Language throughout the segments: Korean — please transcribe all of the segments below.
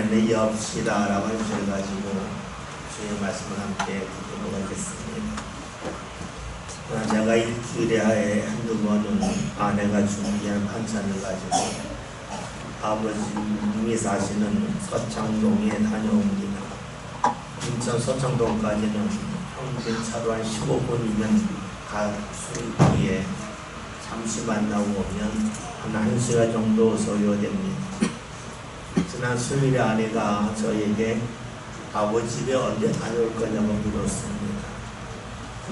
시간에 여옵시다라고 하셔가지고 주의 말씀을 함께 듣도록 하겠습니다. 제가 일주일에 하에 한두 번은 아내가 준비한 반찬을 가지고 아버님이 사시는 서창동에 다녀옵니다. 인천 서창동까지는 평균 차로 한 15분이면 갈 수 있기에 잠시 만나고 오면 한 1시간 정도 소요됩니다. 지난 수요일에 아내가 저에게 아버지 집에 언제 다녀올 거냐고 물었습니다.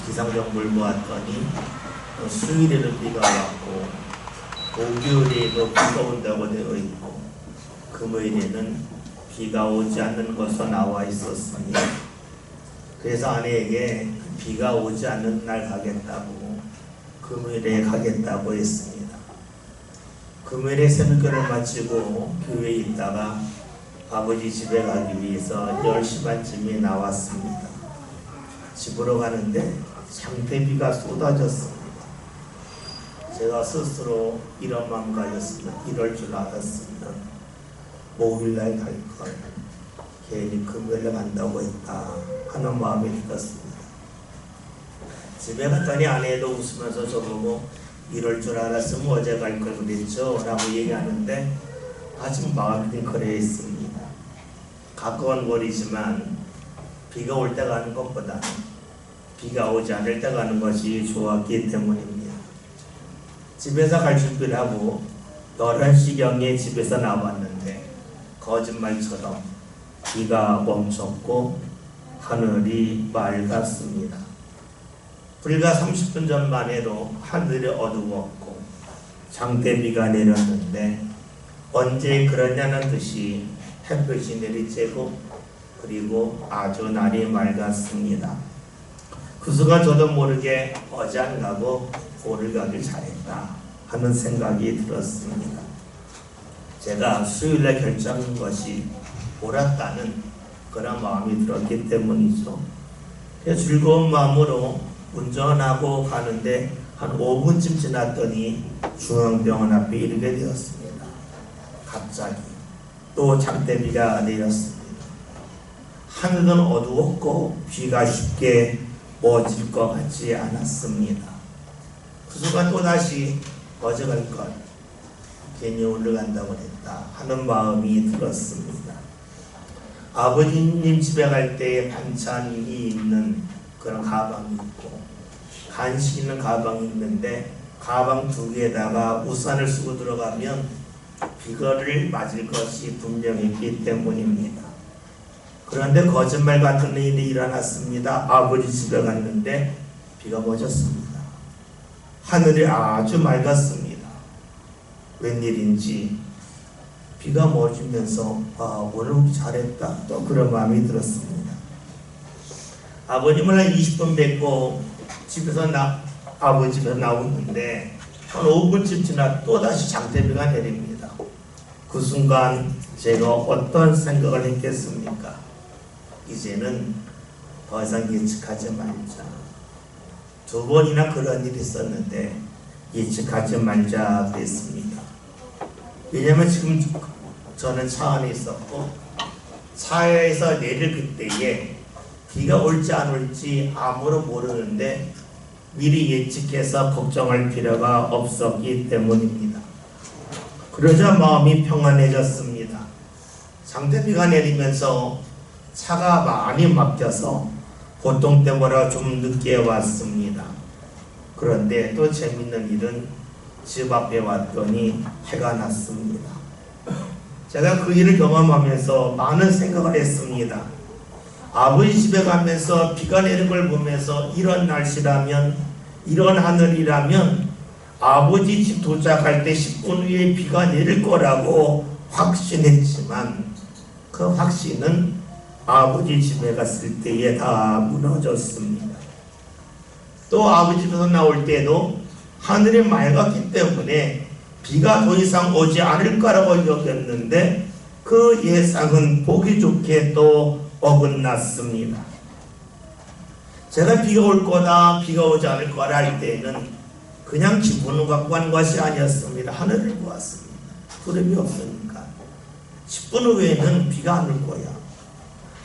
기상정보를 보았더니 수요일에는 비가 왔고 목요일에도 비가 온다고 되어 있고 금요일에는 비가 오지 않는 것으로 나와 있었으니 그래서 아내에게 비가 오지 않는 날 가겠다고 금요일에 가겠다고 했습니다. 금요일에 새벽기도를 마치고 교회에 있다가 아버지 집에 가기 위해서 10시 반쯤에 나왔습니다. 집으로 가는데 장대비가 쏟아졌습니다. 제가 스스로 이런 마음 가졌으면 이럴 줄 알았으면 목요일날 갈 걸 괜히 금요일에 간다고 했다 하는 마음이 들었습니다. 집에 갔더니 아내도 웃으면서 저보고 이럴 줄 알았으면 어제 갈 걸 그랬죠 라고 얘기하는데 아직 마음이 뭉클해 있습니다. 가까운 거리지만 비가 올 때 가는 것보다 비가 오지 않을 때 가는 것이 좋았기 때문입니다. 집에서 갈 준비를 하고 11시경에 집에서 나왔는데 거짓말처럼 비가 멈췄고 하늘이 맑았습니다. 불과 30분 전만 해도 하늘이 어두웠고 장대비가 내렸는데 언제 그러냐는 듯이 햇볕이 내리쬐고 그리고 아주 날이 맑았습니다. 그 순간 저도 모르게 어제 안 가고 오늘 가길 잘했다 하는 생각이 들었습니다. 제가 수요일에 결정한 것이 옳았다는 그런 마음이 들었기 때문이죠. 즐거운 마음으로 운전하고 가는데 한 5분쯤 지났더니 중앙병원 앞에 이르게 되었습니다. 갑자기 또 장대비가 내렸습니다. 하늘은 어두웠고 비가 쉽게 멎을 것 같지 않았습니다. 그 순간 또다시 어제 갈 걸 괜히 오늘 간다고 했다 하는 마음이 들었습니다. 아버님 집에 갈 때 반찬이 있는 그런 가방이 있고 간식 있는 가방이 있는데 가방 두 개에다가 우산을 쓰고 들어가면 비거를 맞을 것이 분명했기 때문입니다. 그런데 거짓말 같은 일이 일어났습니다. 아버지 집에 갔는데 비가 멎었습니다. 하늘이 아주 맑았습니다. 웬일인지 비가 멎으면서 오늘 잘했다 또 그런 마음이 들었습니다. 아버님을 한 20분 뵙고 집에서 아버지 집에서 나오는데 한 5분쯤 지나 또다시 장대비가 내립니다. 그 순간 제가 어떤 생각을 했겠습니까? 이제는 더 이상 예측하지 말자. 2번이나 그런 일이 있었는데 예측하지 말자 그랬습니다. 왜냐하면 지금 저는 차 안에 있었고 차에서 내릴 그때에 비가 올지 안 올지 아무도 모르는데 미리 예측해서 걱정할 필요가 없었기 때문입니다. 그러자 마음이 평안해졌습니다. 장대비가 내리면서 차가 많이 막혀서 보통 때보다 좀 늦게 왔습니다. 그런데 또 재밌는 일은 집 앞에 왔더니 해가 났습니다. 제가 그 일을 경험하면서 많은 생각을 했습니다. 아버지 집에 가면서 비가 내리는 걸 보면서 이런 날씨라면 이런 하늘이라면 아버지 집 도착할 때 10분 후에 비가 내릴 거라고 확신했지만 그 확신은 아버지 집에 갔을 때에 다 무너졌습니다. 또 아버지 집에서 나올 때도 하늘이 맑았기 때문에 비가 더 이상 오지 않을 거라고 여겼는데 그 예상은 보기 좋게 또 어긋났습니다. 제가 비가 올 거다 비가 오지 않을 거라 할 때는 그냥 기분을 갖고 한 것이 아니었습니다. 하늘을 보았습니다. 구름이 없으니까 10분 후에는 비가 안 올 거야.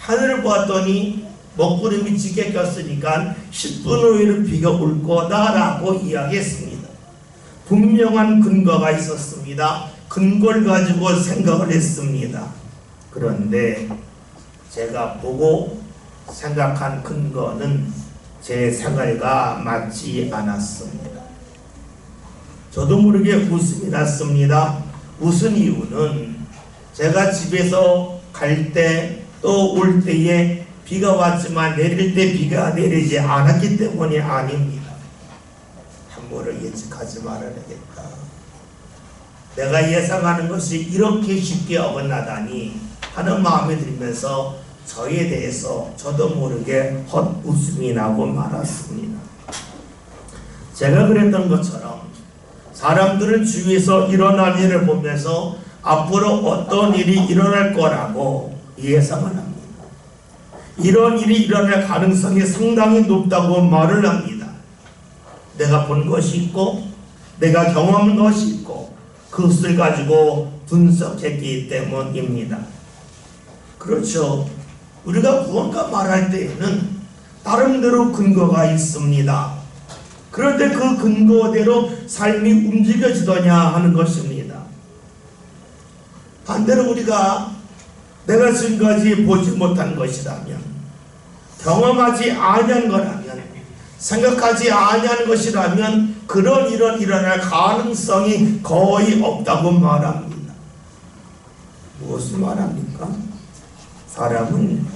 하늘을 보았더니 먹구름이 짙게 꼈으니까 10분 후에는 비가 올 거다라고 이야기했습니다. 분명한 근거가 있었습니다. 근거를 가지고 생각을 했습니다. 그런데 제가 보고 생각한 근거는 제 생활과 맞지 않았습니다. 저도 모르게 웃음이 났습니다. 웃은 이유는 제가 집에서 갈 때 또 올 때에 비가 왔지만 내릴 때 비가 내리지 않았기 때문이 아닙니다. 함부로 예측하지 말아야겠다. 내가 예상하는 것이 이렇게 쉽게 어긋나다니 하는 마음이 들면서 저에 대해서 저도 모르게 헛웃음이 나고 말았습니다. 제가 그랬던 것처럼 사람들은 주위에서 일어날 일을 보면서 앞으로 어떤 일이 일어날 거라고 예상을 합니다. 이런 일이 일어날 가능성이 상당히 높다고 말을 합니다. 내가 본 것이 있고 내가 경험한 것이 있고 그것을 가지고 분석했기 때문입니다. 그렇죠. 우리가 무언가 말할 때에는 나름대로 근거가 있습니다. 그런데 그 근거대로 삶이 움직여지더냐 하는 것입니다. 반대로 우리가 내가 지금까지 보지 못한 것이라면, 경험하지 아니한 거라면, 생각하지 아니한 것이라면 그런 일은 일어날 가능성이 거의 없다고 말합니다. 무엇을 말합니까? 사람은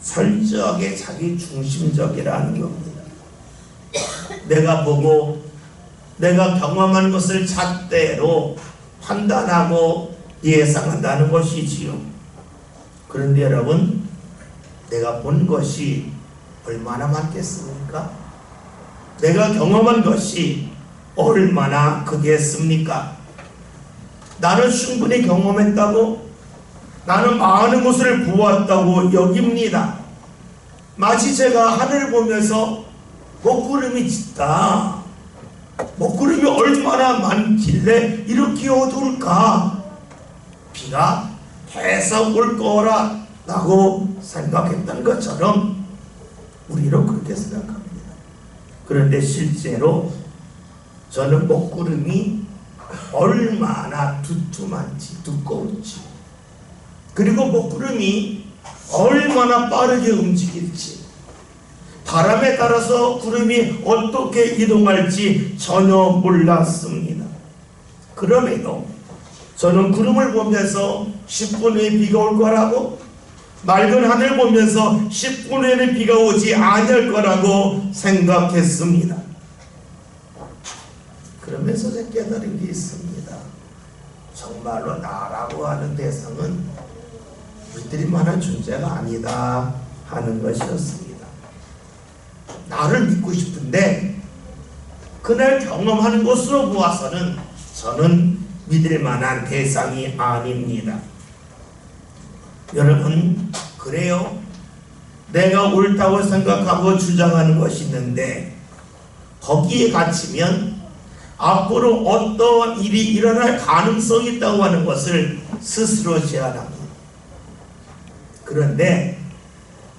철저하게 자기 중심적이라는 겁니다. 내가 보고 내가 경험한 것을 잣대로 판단하고 예상한다는 것이지요. 그런데 여러분, 내가 본 것이 얼마나 많겠습니까? 내가 경험한 것이 얼마나 크겠습니까? 나는 충분히 경험했다고, 나는 많은 것을 보았다고 여깁니다. 마치 제가 하늘을 보면서 먹구름이 짙다, 먹구름이 얼마나 많길래 이렇게 어두울까, 비가 계속 올 거라고 생각했던 것처럼 우리도 그렇게 생각합니다. 그런데 실제로 저는 먹구름이 얼마나 두툼한지, 두꺼운지, 그리고 먹구름이 얼마나 빠르게 움직일지, 바람에 따라서 구름이 어떻게 이동할지 전혀 몰랐습니다. 그럼에도 저는 구름을 보면서 10분 후에 비가 올 거라고, 맑은 하늘 보면서 10분 후에는 비가 오지 않을 거라고 생각했습니다. 그러면서 제가 깨달은 게 있습니다. 정말로 나라고 하는 대상은 우리들이 말한 존재가 아니다 하는 것이었습니다. 나를 믿고 싶은데 그날 경험하는 것으로 보아서는 저는 믿을 만한 대상이 아닙니다. 여러분, 그래요. 내가 옳다고 생각하고 주장하는 것이 있는데 거기에 갇히면 앞으로 어떤 일이 일어날 가능성이 있다고 하는 것을 스스로 제안합니다. 그런데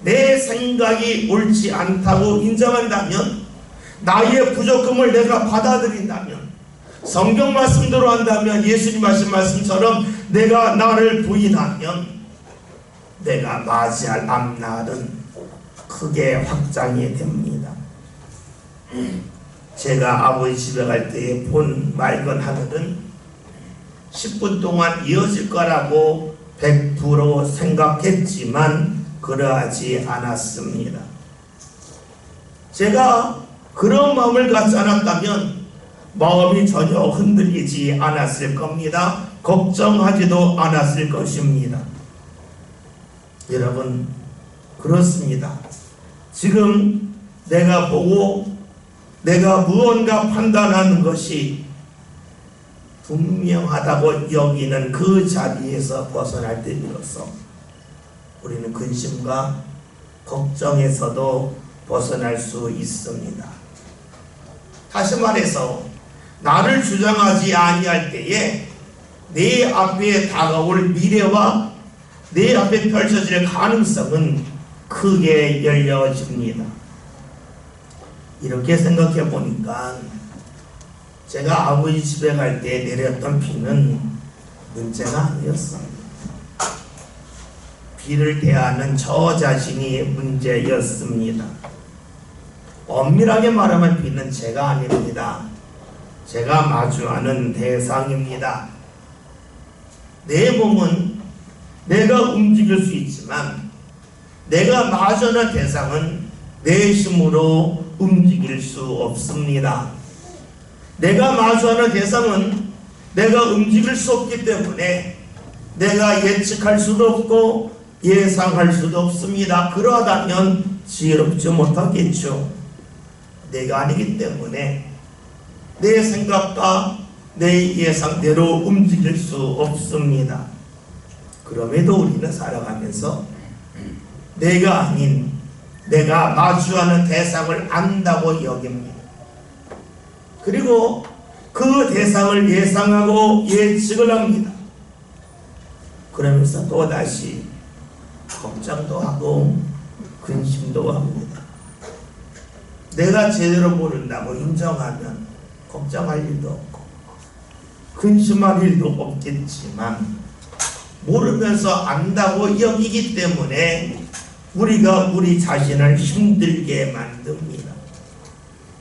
내 생각이 옳지 않다고 인정한다면, 나의 부족함을 내가 받아들인다면, 성경 말씀대로 한다면, 예수님 말씀처럼 내가 나를 부인하면 내가 맞이할 앞날은 크게 확장이 됩니다. 제가 아버지 집에 갈 때에 본 맑은 하늘은 10분 동안 이어질 거라고 100% 생각했지만 그러하지 않았습니다. 제가 그런 마음을 갖지 않았다면 마음이 전혀 흔들리지 않았을 겁니다. 걱정하지도 않았을 것입니다. 여러분, 그렇습니다. 지금 내가 보고 내가 무언가 판단하는 것이 분명하다고 여기는 그 자리에서 벗어날 때 비로소 우리는 근심과 걱정에서도 벗어날 수 있습니다. 다시 말해서 나를 주장하지 아니할 때에 내 앞에 다가올 미래와 내 앞에 펼쳐질 가능성은 크게 열려집니다. 이렇게 생각해 보니까 제가 아버지 집에 갈 때 내렸던 비는 문제가 아니었습니다. 비를 대하는 저 자신이 문제였습니다. 엄밀하게 말하면 비는 제가 아닙니다. 제가 마주하는 대상입니다. 내 몸은 내가 움직일 수 있지만 내가 마주하는 대상은 내 힘으로 움직일 수 없습니다. 내가 마주하는 대상은 내가 움직일 수 없기 때문에 내가 예측할 수도 없고 예상할 수도 없습니다. 그러하다면 지혜롭지 못하겠죠. 내가 아니기 때문에 내 생각과 내 예상대로 움직일 수 없습니다. 그럼에도 우리는 살아가면서 내가 아닌 내가 마주하는 대상을 안다고 여깁니다. 그리고 그 대상을 예상하고 예측을 합니다. 그러면서 또다시 걱정도 하고 근심도 합니다. 내가 제대로 모른다고 인정하면 걱정할 일도 없고 근심할 일도 없겠지만 모르면서 안다고 여기기 때문에 우리가 우리 자신을 힘들게 만듭니다.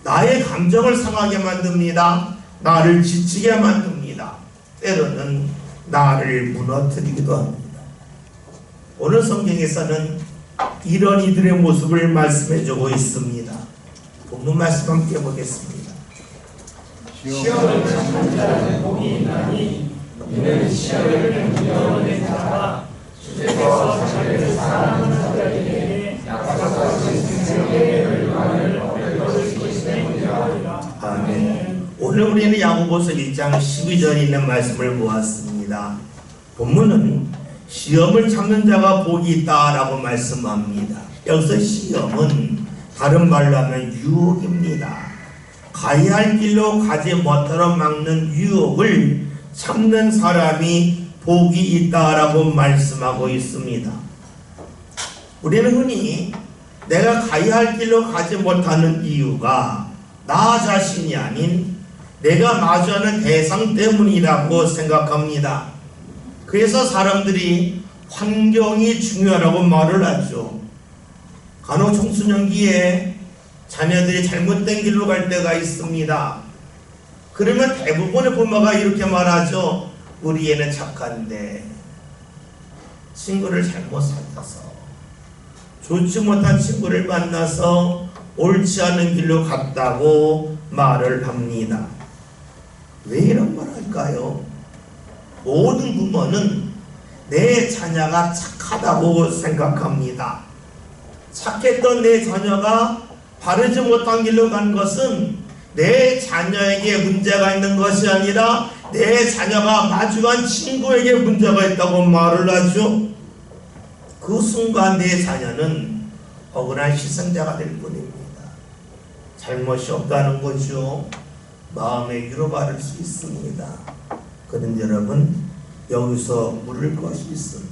나의 감정을 상하게 만듭니다. 나를 지치게 만듭니다. 때로는 나를 무너뜨리기도 합니다. 오늘 성경에서는 이런 이들의 모습을 말씀해주고 있습니다. 본문 말씀 함께 보겠습니다. 시험을 참는 자는 복이 있나니 이는 시험을 두려워하는 자가 주께서 자기를 사랑하는 자들에게 약속하신 생명의 열망을 얻을 것이니 때문이라. 아멘. 오늘 우리는 야고보서 1장 12절에 있는 말씀을 보았습니다. 본문은 시험을 참는 자가 복이 있다라고 말씀합니다. 여기서 시험은 다른 말로 하면 유혹입니다. 가야 할 길로 가지 못하도록 막는 유혹을 참는 사람이 복이 있다라고 말씀하고 있습니다. 우리는 흔히 내가 가야 할 길로 가지 못하는 이유가 나 자신이 아닌 내가 마주하는 대상 때문이라고 생각합니다. 그래서 사람들이 환경이 중요하다고 말을 하죠. 간혹 청소년기에 자녀들이 잘못된 길로 갈 때가 있습니다. 그러면 대부분의 부모가 이렇게 말하죠. 우리 애는 착한데 친구를 잘못 만나서 좋지 못한 친구를 만나서 옳지 않은 길로 갔다고 말을 합니다. 왜 이런 말 할까요? 모든 부모는 내 자녀가 착하다고 생각합니다. 착했던 내 자녀가 바르지 못한 길로 간 것은 내 자녀에게 문제가 있는 것이 아니라 내 자녀가 마주한 친구에게 문제가 있다고 말을 하죠. 그 순간 내 자녀는 억울한 희생자가 될 뿐입니다. 잘못이 없다는 거죠. 마음에 위로받을 수 있습니다. 그런데 여러분, 여기서 물을 것이 있습니다.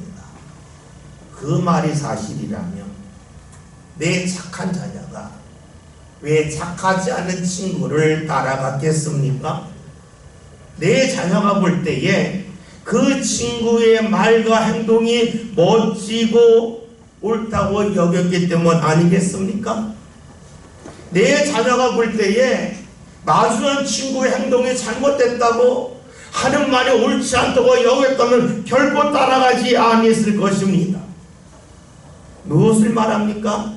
그 말이 사실이라면 내 착한 자녀가 왜 착하지 않은 친구를 따라갔겠습니까? 내 자녀가 볼 때에 그 친구의 말과 행동이 멋지고 옳다고 여겼기 때문 아니겠습니까? 내 자녀가 볼 때에 마주한 친구의 행동이 잘못됐다고 하는 말이 옳지 않다고 여겼다면 결코 따라가지 아니했을 것입니다. 무엇을 말합니까?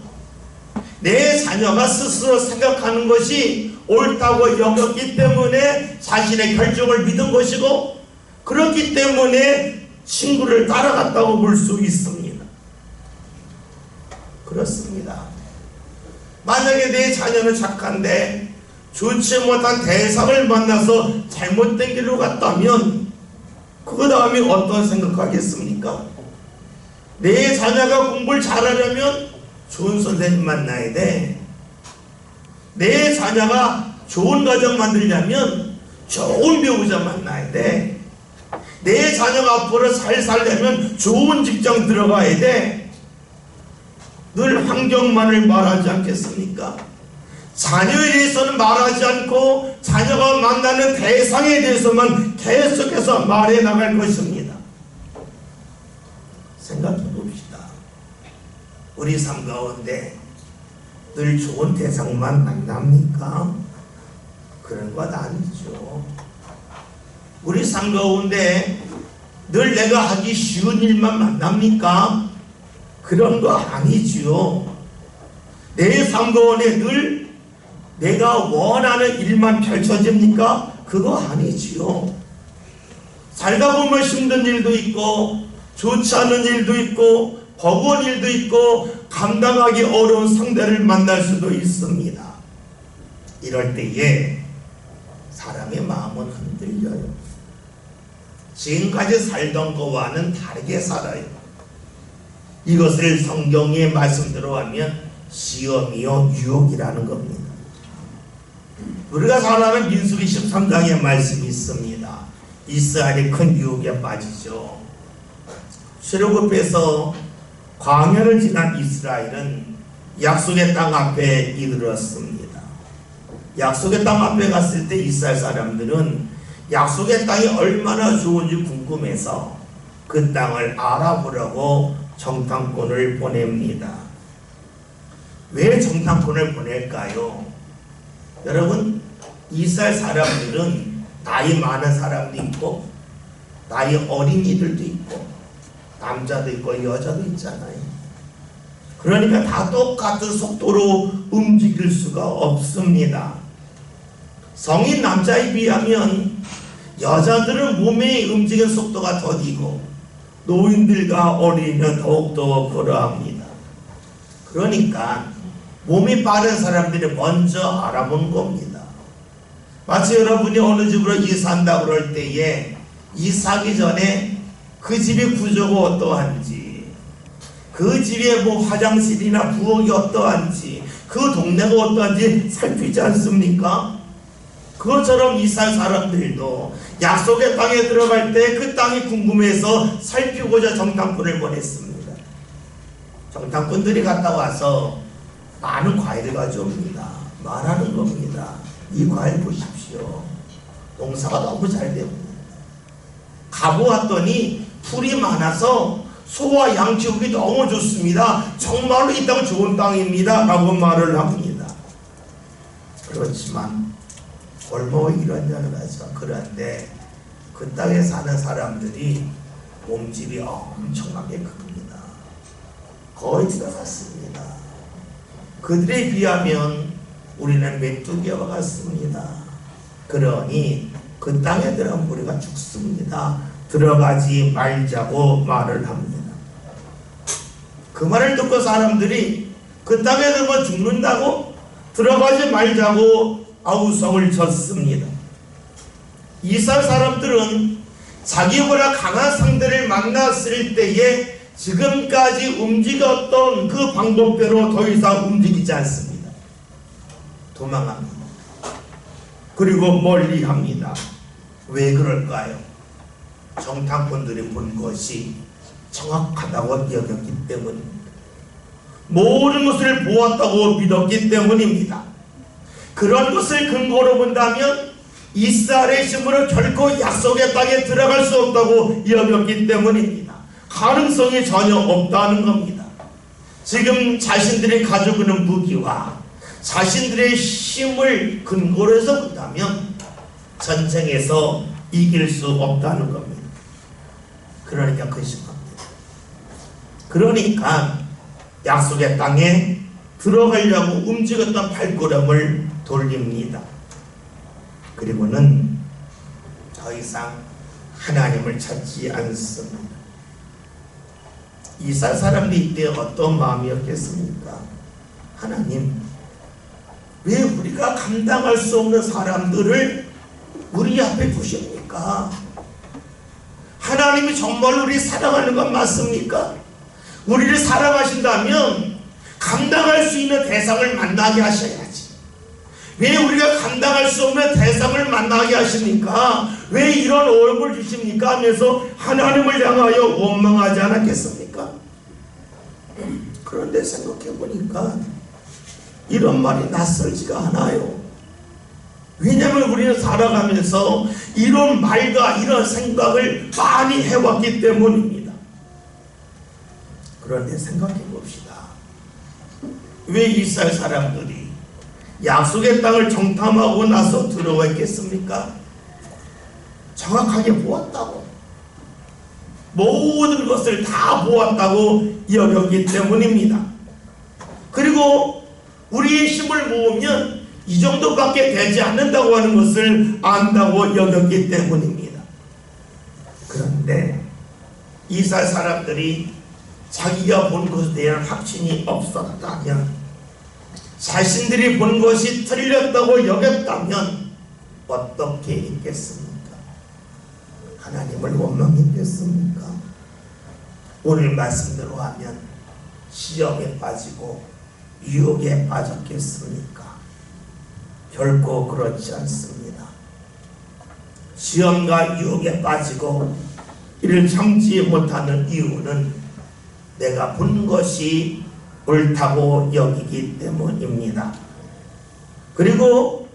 내 자녀가 스스로 생각하는 것이 옳다고 여겼기 때문에 자신의 결정을 믿은 것이고 그렇기 때문에 친구를 따라갔다고 볼 수 있습니다. 그렇습니다. 만약에 내 자녀는 착한데 좋지 못한 대상을 만나서 잘못된 길로 갔다면 그 다음에 어떤 생각하겠습니까? 내 자녀가 공부를 잘하려면 좋은 선생님 만나야 돼. 내 자녀가 좋은 가정 만들려면 좋은 배우자 만나야 돼. 내 자녀가 앞으로 잘 살려면 좋은 직장 들어가야 돼. 늘 환경만을 말하지 않겠습니까? 자녀에 대해서는 말하지 않고 자녀가 만나는 대상에 대해서만 계속해서 말해 나갈 것입니다. 생각해 봅시다. 우리 삶 가운데 늘 좋은 대상만 만납니까? 그런 것 아니죠. 우리 삶 가운데 늘 내가 하기 쉬운 일만 만납니까? 그런 거 아니지요. 내 삶 가운데 늘 내가 원하는 일만 펼쳐집니까? 그거 아니지요. 살다 보면 힘든 일도 있고 좋지 않은 일도 있고 버거운 일도 있고 감당하기 어려운 상대를 만날 수도 있습니다. 이럴 때에 사람의 마음은 흔들려요. 지금까지 살던 것과는 다르게 살아요. 이것을 성경의 말씀대로 하면 시험이요 유혹이라는 겁니다. 우리가 잘 아는 민수기 13장의 말씀이 있습니다. 이스라엘이 큰 유혹에 빠지죠. 출애굽에서 광야를 지난 이스라엘은 약속의 땅 앞에 이르렀습니다. 약속의 땅 앞에 갔을 때 이스라엘 사람들은 약속의 땅이 얼마나 좋은지 궁금해서 그 땅을 알아보려고 정탐꾼을 보냅니다. 왜 정탐꾼을 보낼까요? 여러분, 이스라엘 사람들은 나이 많은 사람도 있고 나이 어린이들도 있고 남자도 있고 여자도 있잖아요. 그러니까 다 똑같은 속도로 움직일 수가 없습니다. 성인 남자에 비하면 여자들은 몸의 움직이는 속도가 더디고 노인들과 어린이는 더욱더 그러합니다. 그러니까 몸이 빠른 사람들이 먼저 알아본 겁니다. 마치 여러분이 어느 집으로 이사한다고 그럴 때에 이사하기 전에 그 집의 구조가 어떠한지, 그 집의 뭐 화장실이나 부엌이 어떠한지, 그 동네가 어떠한지 살피지 않습니까? 그것처럼 이스라엘 사람들도 약속의 땅에 들어갈 때 그 땅이 궁금해서 살피고자 정탐꾼을 보냈습니다. 정탐꾼들이 갔다 와서 많은 과일을 가져옵니다. 말하는 겁니다. 이 과일 보십시오. 농사가 너무 잘 됩니다. 가보았더니 풀이 많아서 소와 양 키우기 너무 좋습니다. 정말로 이 땅은 좋은 땅입니다. 라고 말을 합니다. 그렇지만 얼마나 이런 일을 하죠. 그런데 그 땅에 사는 사람들이 몸집이 엄청나게 큽니다. 거의 들어갔습니다. 그들에 비하면 우리는 메뚜기와 같습니다. 그러니 그 땅에 들어가면 우리가 죽습니다. 들어가지 말자고 말을 합니다. 그 말을 듣고 사람들이 그 땅에 들어가면 죽는다고 들어가지 말자고 아우성을 쳤습니다. 이스라엘 사람들은 자기보다 강한 상대를 만났을 때에 지금까지 움직였던 그 방법대로 더 이상 움직이지 않습니다. 도망합니다. 그리고 멀리합니다. 왜 그럴까요? 정탐꾼들이 본 것이 정확하다고 여겼기 때문입니다. 모든 것을 보았다고 믿었기 때문입니다. 그런 것을 근거로 본다면 이스라엘의 힘으로 결코 약속의 땅에 들어갈 수 없다고 여겼기 때문입니다. 가능성이 전혀 없다는 겁니다. 지금 자신들이 가지고 있는 무기와 자신들의 힘을 근거로 해서 본다면 전쟁에서 이길 수 없다는 겁니다. 그러니까 근심합니다. 그러니까 약속의 땅에 들어가려고 움직였던 발걸음을 돌립니다. 그리고는 더 이상 하나님을 찾지 않습니다. 이스라엘 사람들이 이때 어떤 마음이었겠습니까? 하나님, 왜 우리가 감당할 수 없는 사람들을 우리 앞에 두십니까? 하나님이 정말로 우리 사랑하는 건 맞습니까? 우리를 사랑하신다면 감당할 수 있는 대상을 만나게 하셔야지. 왜 우리가 감당할 수 없는 대상을 만나게 하십니까? 왜 이런 어려움을 주십니까? 하면서 하나님을 향하여 원망하지 않았겠습니까? 그런데 생각해 보니까 이런 말이 낯설지가 않아요. 왜냐하면 우리는 살아가면서 이런 말과 이런 생각을 많이 해왔기 때문입니다. 그런데 생각해 봅시다. 왜 이스라엘 사람들이 약속의 땅을 정탐하고 나서 들어와 있겠습니까? 정확하게 보았다고, 모든 것을 다 보았다고 여겼기 때문입니다. 그리고 우리의 힘을 모으면 이 정도밖에 되지 않는다고 하는 것을 안다고 여겼기 때문입니다. 그런데 이스라엘 사람들이 자기가 본 것에 대한 확신이 없었다면, 자신들이 본 것이 틀렸다고 여겼다면 어떻게 있겠습니까? 하나님을 원망했겠습니까? 오늘 말씀대로 하면 시험에 빠지고 유혹에 빠졌겠습니까? 결코 그렇지 않습니다. 시험과 유혹에 빠지고 이를 참지 못하는 이유는 내가 본 것이 옳다고 여기기 때문입니다. 그리고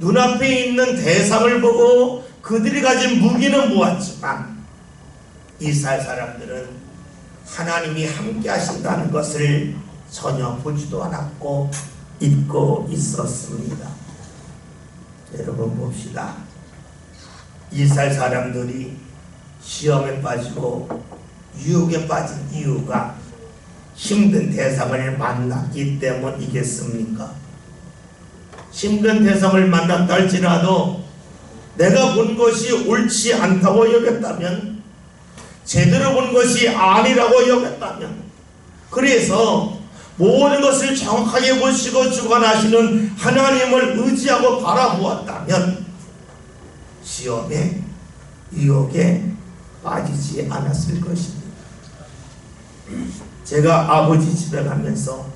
눈앞에 있는 대상을 보고 그들이 가진 무기는 모았지만 이스라엘 사람들은 하나님이 함께 하신다는 것을 전혀 보지도 않았고 잊고 있었습니다. 여러분 봅시다. 이스라엘 사람들이 시험에 빠지고 유혹에 빠진 이유가 힘든 대상을 만났기 때문이겠습니까? 힘든 대상을 만났다 할지라도 내가 본 것이 옳지 않다고 여겼다면, 제대로 본 것이 아니라고 여겼다면, 그래서 모든 것을 정확하게 보시고 주관하시는 하나님을 의지하고 바라보았다면 시험에 유혹에 빠지지 않았을 것입니다. 제가 아버지 집에 가면서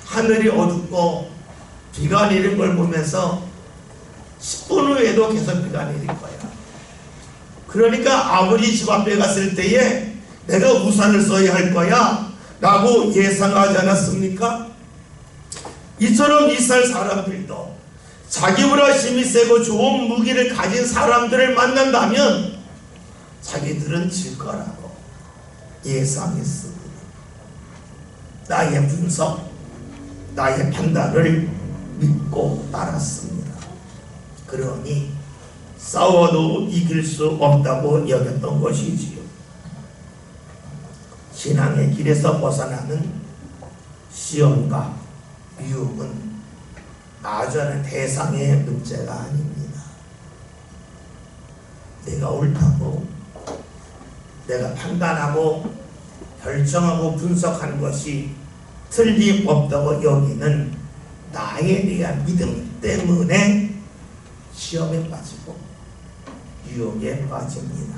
하늘이 어둡고 비가 내리는 걸 보면서 10분 후에도 계속 비가 내릴 거야. 그러니까 아버지 집 앞에 갔을 때에 내가 우산을 써야 할 거야 라고 예상하지 않았습니까? 이처럼 이스라엘 사람들도 자기보다 힘이 세고 좋은 무기를 가진 사람들을 만난다면 자기들은 질 거라고 예상했습니다. 나의 분석, 나의 판단을 믿고 따랐습니다. 그러니 싸워도 이길 수 없다고 여겼던 것이지요. 신앙의 길에서 벗어나는 시험과 유혹은 아주하는 대상의 문제가 아닙니다. 내가 옳다고 내가 판단하고 결정하고 분석하는 것이 틀림없다고 여기는 나에 대한 믿음 때문에 시험에 빠지고 유혹에 빠집니다.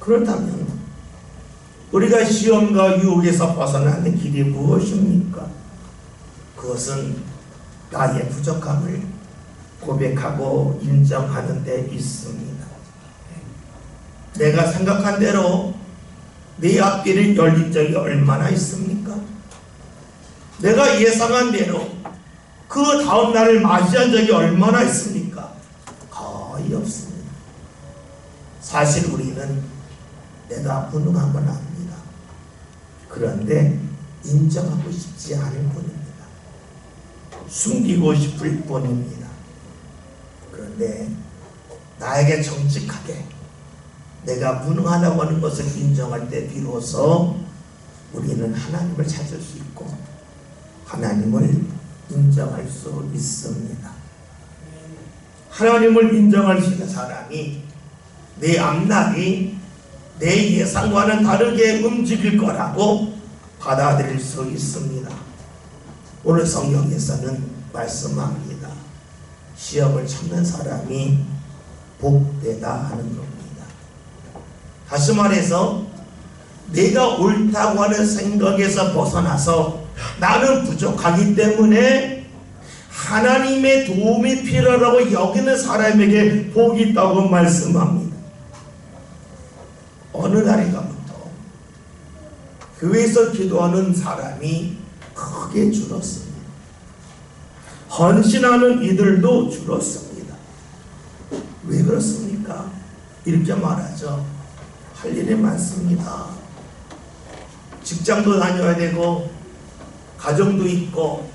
그렇다면 우리가 시험과 유혹에서 벗어나는 길이 무엇입니까? 그것은 나의 부족함을 고백하고 인정하는 데 있습니다. 내가 생각한 대로 내 앞길이 열린 적이 얼마나 있습니까? 내가 예상한 대로 그 다음 날을 맞이한 적이 얼마나 있습니까? 거의 없습니다. 사실 우리는 내가 무능한 건 압니다. 그런데 인정하고 싶지 않을 뿐입니다. 숨기고 싶을 뿐입니다. 그런데 나에게 정직하게 내가 무능하다고 하는 것을 인정할 때 비로소 우리는 하나님을 찾을 수 있고 하나님을 인정할 수 있습니다. 하나님을 인정할 수 있는 사람이 내 앞날이 내 예상과는 다르게 움직일 거라고 받아들일 수 있습니다. 오늘 성경에서는 말씀합니다. 시험을 참는 사람이 복되다 하는 겁니다. 다시 말해서 내가 옳다고 하는 생각에서 벗어나서 나는 부족하기 때문에 하나님의 도움이 필요하다고 여기는 사람에게 복이 있다고 말씀합니다. 어느 날인가부터 교회에서 기도하는 사람이 크게 줄었습니다. 헌신하는 이들도 줄었습니다. 왜 그렇습니까? 이렇게 말하죠. 할 일이 많습니다. 직장도 다녀야 되고 가정도 있고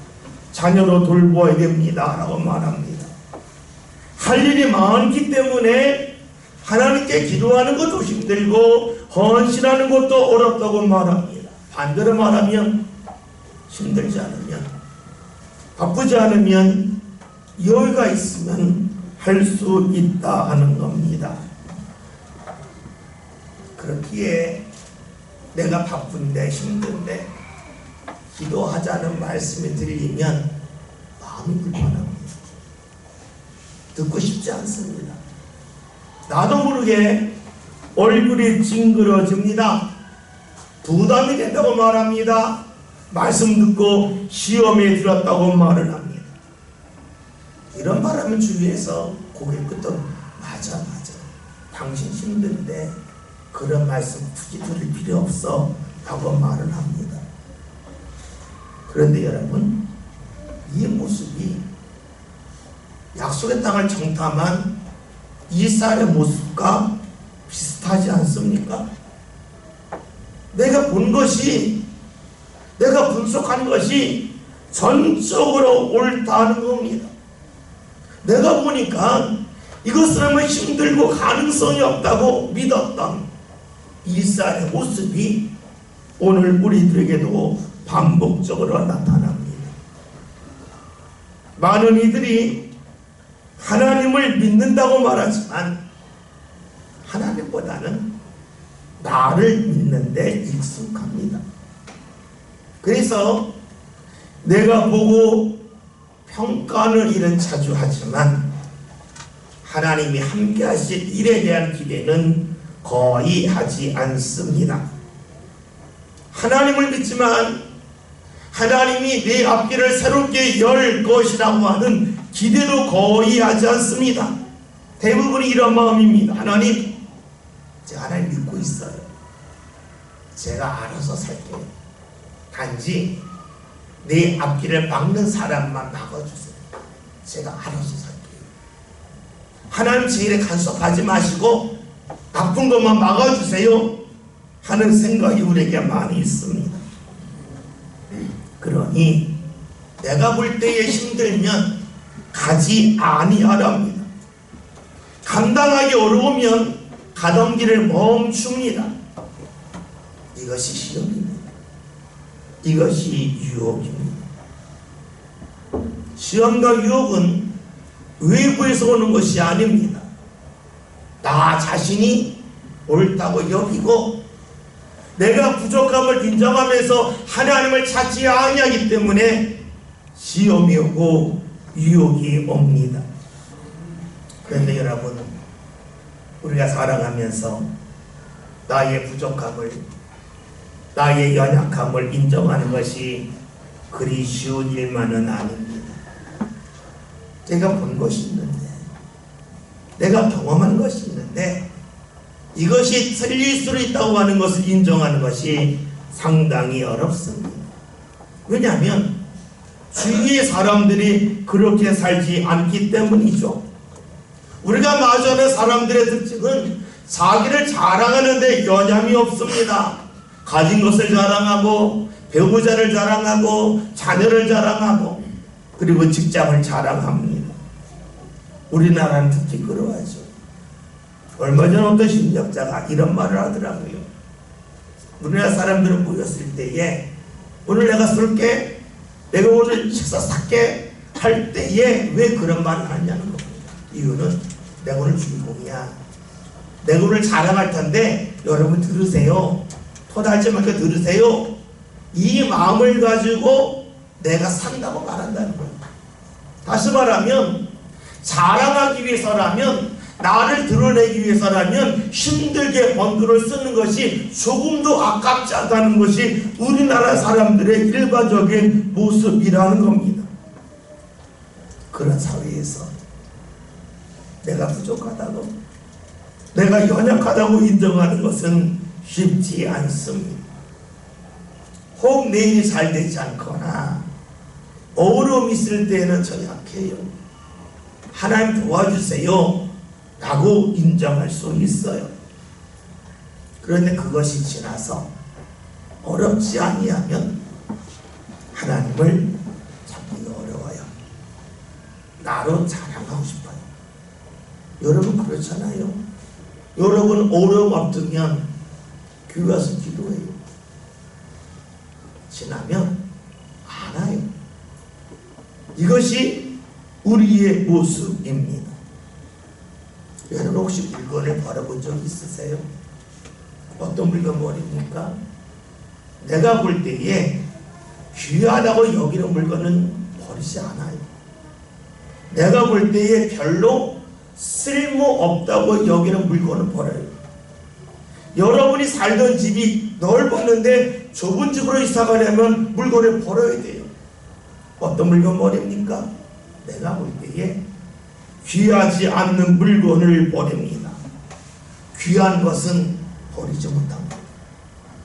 자녀도 돌보아야 됩니다 라고 말합니다. 할 일이 많기 때문에 하나님께 기도하는 것도 힘들고 헌신하는 것도 어렵다고 말합니다. 반대로 말하면 힘들지 않으면, 바쁘지 않으면, 여유가 있으면 할 수 있다 하는 겁니다. 그렇기에 내가 바쁜데 힘든데 기도하자는 말씀이 들리면 마음이 불편합니다. 듣고 싶지 않습니다. 나도 모르게 얼굴이 찡그러집니다. 부담이 된다고 말합니다. 말씀 듣고 시험에 들었다고 말을 합니다. 이런 말하면 주위에서 고개 끄덕, 맞아. 당신 힘든데 그런 말씀 굳이 들을 필요 없어 라고 말을 합니다. 그런데 여러분, 이 모습이 약속의 땅을 정탐한 이스라엘의 모습과 비슷하지 않습니까? 내가 본 것이, 내가 분석한 것이 전적으로 옳다는 겁니다. 내가 보니까 이것을 하면 힘들고 가능성이 없다고 믿었던 이스라엘의 모습이 오늘 우리들에게도 반복적으로 나타납니다. 많은 이들이 하나님을 믿는다고 말하지만 하나님보다는 나를 믿는데 익숙합니다. 그래서 내가 보고 평가하는 일은 자주 하지만 하나님이 함께 하실 일에 대한 기대는 거의 하지 않습니다. 하나님을 믿지만 하나님이 내 앞길을 새롭게 열 것이라고 하는 기대도 거의 하지 않습니다. 대부분이 이런 마음입니다. 하나님, 제가 하나님 믿고 있어요. 제가 알아서 살게요. 단지 내 앞길을 막는 사람만 막아주세요. 제가 알아서 살게요. 하나님 제 일에 간섭하지 마시고 나쁜 것만 막아주세요 하는 생각이 우리에게 많이 있습니다. 그러니 내가 볼 때에 힘들면 가지 아니하랍니다. 감당하기 어려우면 가던 길을 멈춥니다. 이것이 시험입니다. 이것이 유혹입니다. 시험과 유혹은 외부에서 오는 것이 아닙니다. 나 자신이 옳다고 여기고 내가 부족함을 인정하면서 하나님을 찾지 아니하기 때문에 시험이 오고 유혹이 옵니다. 그런데 여러분, 우리가 살아가면서 나의 부족함을, 나의 연약함을 인정하는 것이 그리 쉬운 일만은 아닙니다. 내가 본 것이 있는데, 내가 경험한 것이 있는데 이것이 틀릴 수도 있다고 하는 것을 인정하는 것이 상당히 어렵습니다. 왜냐하면 주위의 사람들이 그렇게 살지 않기 때문이죠. 우리가 마주하는 사람들의 특징은 자기를 자랑하는데 여념이 없습니다. 가진 것을 자랑하고 배우자를 자랑하고 자녀를 자랑하고 그리고 직장을 자랑합니다. 우리나라는 특히 그러하죠. 얼마 전 어떤 심리학자가 이런 말을 하더라고요. 우리나라 사람들은 모였을 때에 오늘 내가 쏠게, 내가 오늘 식사 살게 할 때에 왜 그런 말을 하냐는 겁니다. 이유는 내가 오늘 주인공이야. 내가 오늘 자랑할 텐데 여러분 들으세요. 토달지 말고 들으세요. 이 마음을 가지고 내가 산다고 말한다는 거예요. 다시 말하면 자랑하기 위해서라면, 나를 드러내기 위해서라면 힘들게 번 돈을 쓰는 것이 조금도 아깝지 않다는 것이 우리나라 사람들의 일반적인 모습이라는 겁니다. 그런 사회에서 내가 부족하다고, 내가 연약하다고 인정하는 것은 쉽지 않습니다. 혹 내일이 잘 되지 않거나 어려움이 있을 때에는 저 약해요, 하나님 도와주세요 라고 인정할 수 있어요. 그런데 그것이 지나서 어렵지 아니하면 하나님을 찾기가 어려워요. 나로 자랑하고 싶어요. 여러분 그렇잖아요. 여러분 어려움 없으면 교회 와서 기도해요. 지나면 안 와요. 이것이 우리의 모습입니다. 여러분 혹시 물건을 버려본 적 있으세요? 어떤 물건 버립니까? 내가 볼 때에 귀하다고 여기는 물건은 버리지 않아요. 내가 볼 때에 별로 쓸모없다고 여기는 물건은 버려요. 여러분이 살던 집이 넓었는데 좁은 집으로 이사 가려면 물건을 버려야 돼요. 어떤 물건 버립니까? 내가 볼 때에 귀하지 않는 물건을 버립니다. 귀한 것은 버리지 못합니다.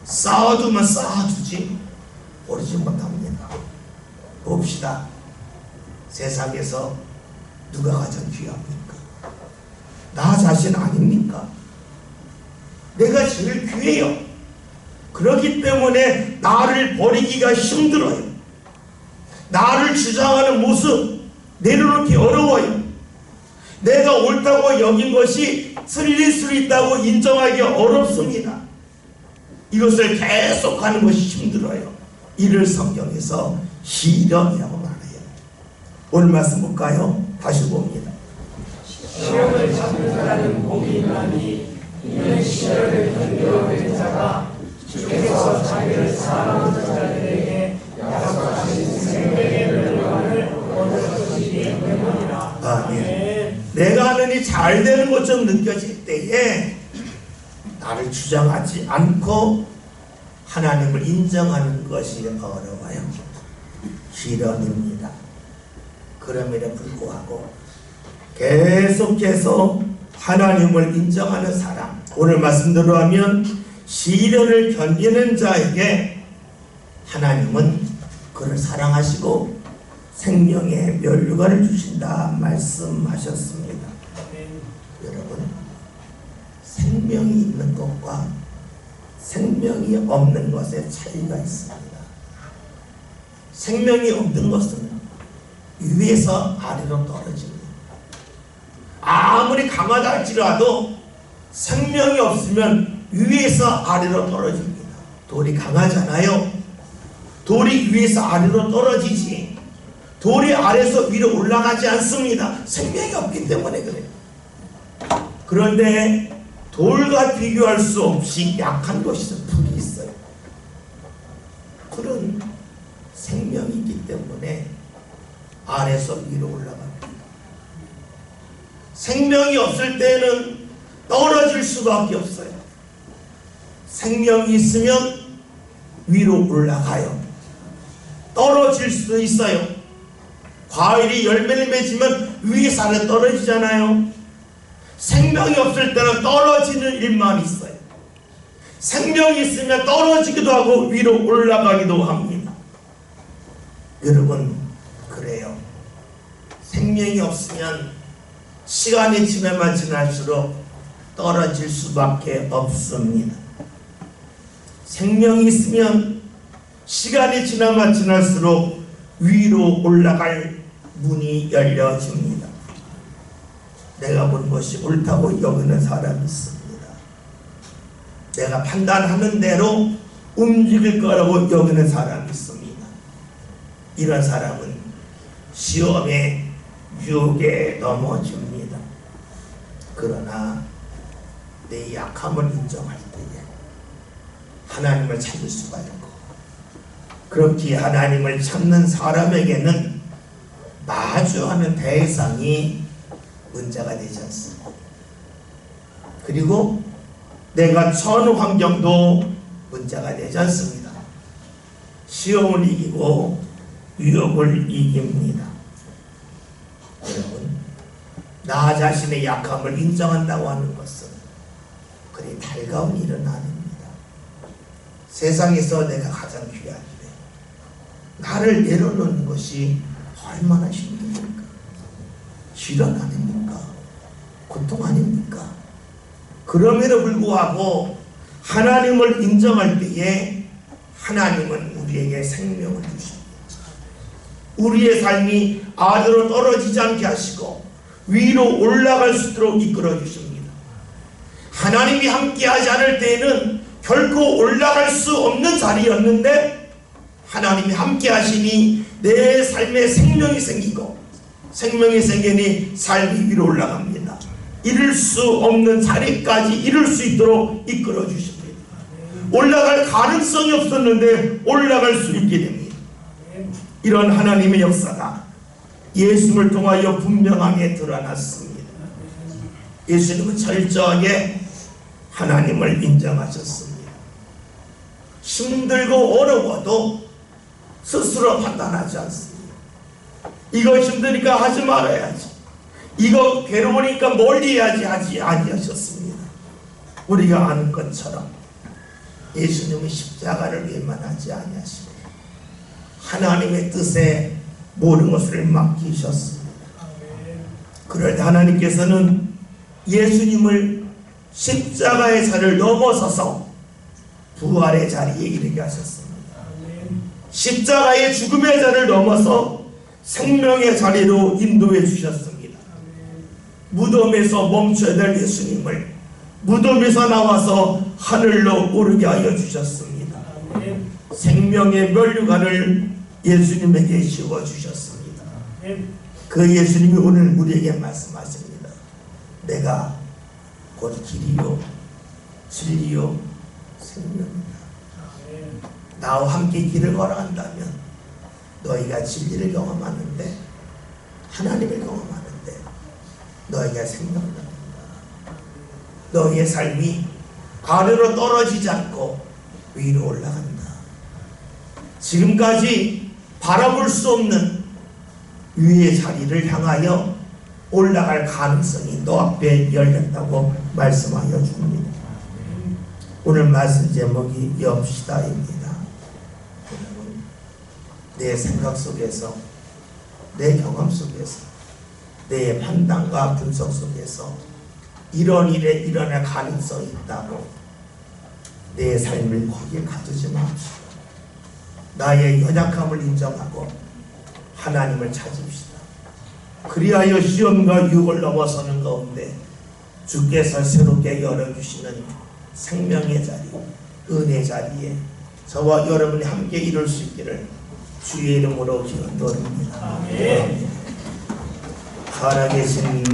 쌓아두면 쌓아두지 버리지 못합니다. 봅시다. 세상에서 누가 가장 귀합니까? 나 자신 아닙니까? 내가 제일 귀해요. 그렇기 때문에 나를 버리기가 힘들어요. 나를 주장하는 모습 내려놓기 어려워요. 내가 옳다고 여긴 것이 틀릴 수 있다고 인정하기 어렵습니다. 이것을 계속하는 것이 힘들어요. 이를 성경에서 시련이라고 말해요. 오늘 말씀 볼까요? 다시 봅니다. 시험을 참는 자는 복이 있나니 이는 시험을 견뎌낸 자가 주께서 자기를 사랑하는 자들에게 약속하신 생명의 멸관을 얻을 것이기 때문이라. 아멘. 내가 하는 일이 잘 되는 것처럼 느껴질 때에 나를 주장하지 않고 하나님을 인정하는 것이 어려워요. 시련입니다. 그럼에도 불구하고 계속해서 하나님을 인정하는 사람, 오늘 말씀대로 하면 시련을 견디는 자에게 하나님은 그를 사랑하시고 생명의 멸류관을 주신다 말씀하셨습니다. 여러분, 생명이 있는 것과 생명이 없는 것에 차이가 있습니다. 생명이 없는 것은 위에서 아래로 떨어집니다. 아무리 강하다 할지라도 생명이 없으면 위에서 아래로 떨어집니다. 돌이 강하잖아요. 돌이 위에서 아래로 떨어지지 돌이 아래에서 위로 올라가지 않습니다. 생명이 없기 때문에 그래요. 그런데 돌과 비교할 수 없이 약한 것이 불이 있어요. 그런 생명이 있기 때문에 아래에서 위로 올라갑니다. 생명이 없을 때는 떨어질 수밖에 없어요. 생명이 있으면 위로 올라가요. 떨어질 수도 있어요. 과일이 열매를 맺으면 위에서 아래 떨어지잖아요. 생명이 없을 때는 떨어지는 일만 있어요. 생명이 있으면 떨어지기도 하고 위로 올라가기도 합니다. 여러분, 그래요. 생명이 없으면 시간이 지나면 지날수록 떨어질 수밖에 없습니다. 생명이 있으면 시간이 지나면 지날수록 위로 올라갈 문이 열려집니다. 내가 본 것이 옳다고 여기는 사람이 있습니다. 내가 판단하는 대로 움직일 거라고 여기는 사람이 있습니다. 이런 사람은 시험에 유혹에 넘어집니다. 그러나 내 약함을 인정할 때에 하나님을 찾을 수가 있고, 그렇게 하나님을 찾는 사람에게는 마주하는 대상이 문제가 되지 않습니다. 그리고 내가 처한 환경도 문제가 되지 않습니다. 시험을 이기고 유혹을 이깁니다. 나 자신의 약함을 인정한다고 하는 것은 그리 달가운 일은 아닙니다. 세상에서 내가 가장 귀한데 나를 내려놓는 것이 얼마나 힘듭니까? 시련 아닙니까? 고통 아닙니까? 그럼에도 불구하고 하나님을 인정할 때에 하나님은 우리에게 생명을 주십니다. 우리의 삶이 아래로 떨어지지 않게 하시고 위로 올라갈 수 있도록 이끌어 주십니다. 하나님이 함께하지 않을 때에는 결코 올라갈 수 없는 자리였는데 하나님이 함께하시니 내 삶에 생명이 생기고 생명이 생기니 삶이 위로 올라갑니다. 이룰 수 없는 자리까지 이룰 수 있도록 이끌어 주십니다. 올라갈 가능성이 없었는데 올라갈 수 있게 됩니다. 이런 하나님의 역사가 예수님을 통하여 분명하게 드러났습니다. 예수님은 철저하게 하나님을 인정하셨습니다. 힘들고 어려워도 스스로 판단하지 않습니다. 이거 힘드니까 하지 말아야지, 이거 괴로우니까 멀리 해야지 하지 아니하셨습니다. 우리가 아는 것처럼 예수님은 십자가를 위해만 하지 아니하시고 하나님의 뜻에 모든 것을 맡기셨습니다. 그럴 때 하나님께서는 예수님을 십자가의 자리를 넘어서서 부활의 자리에 이르게 하셨습니다. 십자가의 죽음의 자리를 넘어서 생명의 자리로 인도해 주셨습니다. 무덤에서 멈춰야 될 예수님을 무덤에서 나와서 하늘로 오르게 하여 주셨습니다. 생명의 면류관을 예수님에게 씌워주셨습니다. 그 예수님이 오늘 우리에게 말씀하십니다. 내가 곧 길이요 진리요 생명이다. 나와 함께 길을 걸어간다면 너희가 진리를 경험하는데 하나님을 경험하는데 너희가 생명을 얻는다. 너희의 삶이 아래로 떨어지지 않고 위로 올라간다. 지금까지 바라볼 수 없는 위의 자리를 향하여 올라갈 가능성이 너 앞에 열렸다고 말씀하여 줍니다. 오늘 말씀 제목이 엽시다입니다. 내 생각 속에서, 내 경험 속에서, 내 판단과 분석 속에서 이런 일에 일어날 가능성이 있다고 내 삶을 거기에 가두지 마십시오. 나의 연약함을 인정하고 하나님을 찾읍시다. 그리하여 시험과 유혹을 넘어서는 가운데 주께서 새롭게 열어주시는 생명의 자리, 은혜의 자리에 저와 여러분이 함께 이룰 수 있기를 주의 이름으로 기도드립니다. 살아계신 하나님,